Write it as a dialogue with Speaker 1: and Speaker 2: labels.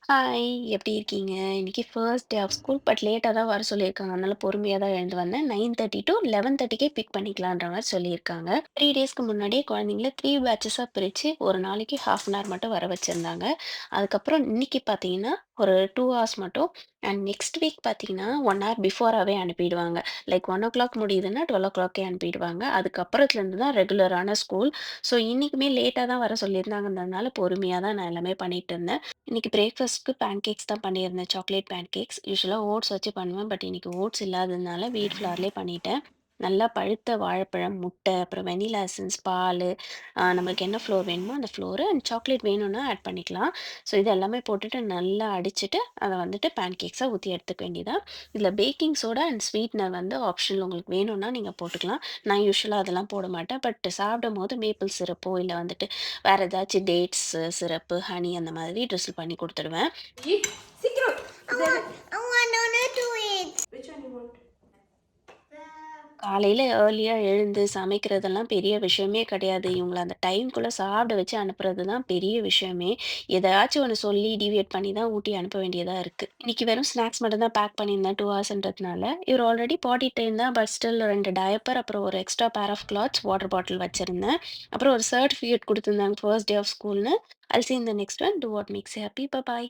Speaker 1: Hi, எப்படி இருக்கீங்க? இன்னைக்கு first day of school. But லேட்டா தான் வர சொல்லியிருக்காங்க. அதனால பொறுமையா தான் எழுந்து வந்தேன். 9:30 டூ 11:30க்கே பிக் பண்ணிக்கலான்ற மாரி சொல்லியிருக்காங்க. 3 டேஸ்க்கு முன்னாடியே குழந்தைங்கள 3 பேட்சஸா பிரிச்சு, ஒரு நாளைக்கு 1/2 அன் ஹவர் மட்டும் வர வச்சிருந்தாங்க. அதுக்கப்புறம் இன்னைக்கு பார்த்தீங்கன்னா, ஒரு 2 ஹார்ஸ் மட்டும் அண்ட் நெக்ஸ்ட் வீக் பார்த்தீங்கன்னா, 1 ஹவர் பிஃபோராவே அனுப்பிடுவாங்க. லைக் 1:00 முடியுதுன்னா 12:00க்கே அனுப்பிடுவாங்க. அதுக்கப்புறத்துலேருந்து தான் ரெகுலரான ஸ்கூல். ஸோ இன்னைக்குமே லேட்டா தான் வர சொல்லியிருந்தாங்கன்றதுனால பொறுமையா தான் நான் எல்லாமே பண்ணிட்டு இருந்தேன். இன்னைக்கு பிரேக்ஃபாஸ்ட்க்கு பேன்கேக்ஸ் தான் பண்ணியிருந்தேன். Chocolate pancakes. யூசுவலா ஓட்ஸ் வச்சு பண்ணுவேன். பட் இன்னைக்கு ஓட்ஸ் இல்லாததுனால வீட் ஃப்ளார்லயே பண்ணிட்டேன். நல்லா பழுத்த வாழைப்பழம், முட்டை, அப்புறம் வெண்ணிலா எசன்ஸ், பாலு, நம்மளுக்கு என்ன ஃப்ளோர் வேணுமோ அந்த ஃப்ளோரு அண்ட் சாக்லேட் வேணும்னா ஆட் பண்ணிக்கலாம். ஸோ இது எல்லாமே போட்டுட்டு நல்லா அடிச்சுட்டு, அத வந்துட்டு பேன்கேக்ஸா ஊத்தி எடுத்துக்க வேண்டியதுதான். இதுல பேக்கிங் சோடா அண்ட் ஸ்வீட்னர் வந்து ஆப்ஷனல் உங்களுக்கு வேணும்னா நீங்க போட்டுக்கலாம். நான் யூசுவலா அதெல்லாம் போட மாட்டேன். பட் சாப்பிடும்போது மேப்பிள் சிரப்போ, இல்ல வந்துட்டு வேற ஏதாச்சும் டேட்ஸ் சிரப்பு, ஹனி அந்த மாதிரி ட்ரிஸில் பண்ணி குடுத்துடுவேன்.
Speaker 2: Eat. Secret. I want Nana to eat. Which one you want?
Speaker 1: காலையில ஏர்லியா எழுந்து சமைக்கிறதெல்லாம் பெரிய விஷயமே கிடையாது. இவங்கள அந்த டைம்க்குள்ள சாப்பிட வச்சு அனுப்புறது தான் பெரிய விஷயமே. எதையாச்சும் ஒண்ணு சொல்லி டீவியேட் பண்ணி தான் ஊட்டி அனுப்ப வேண்டியதா இருக்கு. இன்னைக்கு வெறும் ஸ்நாக்ஸ் மட்டும் தான் பேக் பண்ணியிருந்தேன் 2 ஹார்ஸ்ன்றதுனால. இவர் ஆல்ரெடி பாட்டி ட்ரெயின் தான். பட் ஸ்டில் 2 டயப்பர், அப்புறம் ஒரு extra pair of clothes, water bottle வச்சிருந்தேன். அப்புறம் ஒரு சர்டிஃபிகேட் குடுத்துருந்தாங்க ஃபர்ஸ்ட் டே ஆஃப் ஸ்கூல்ன்னு. I'll see in the next one. Do what makes you happy. Bye bye.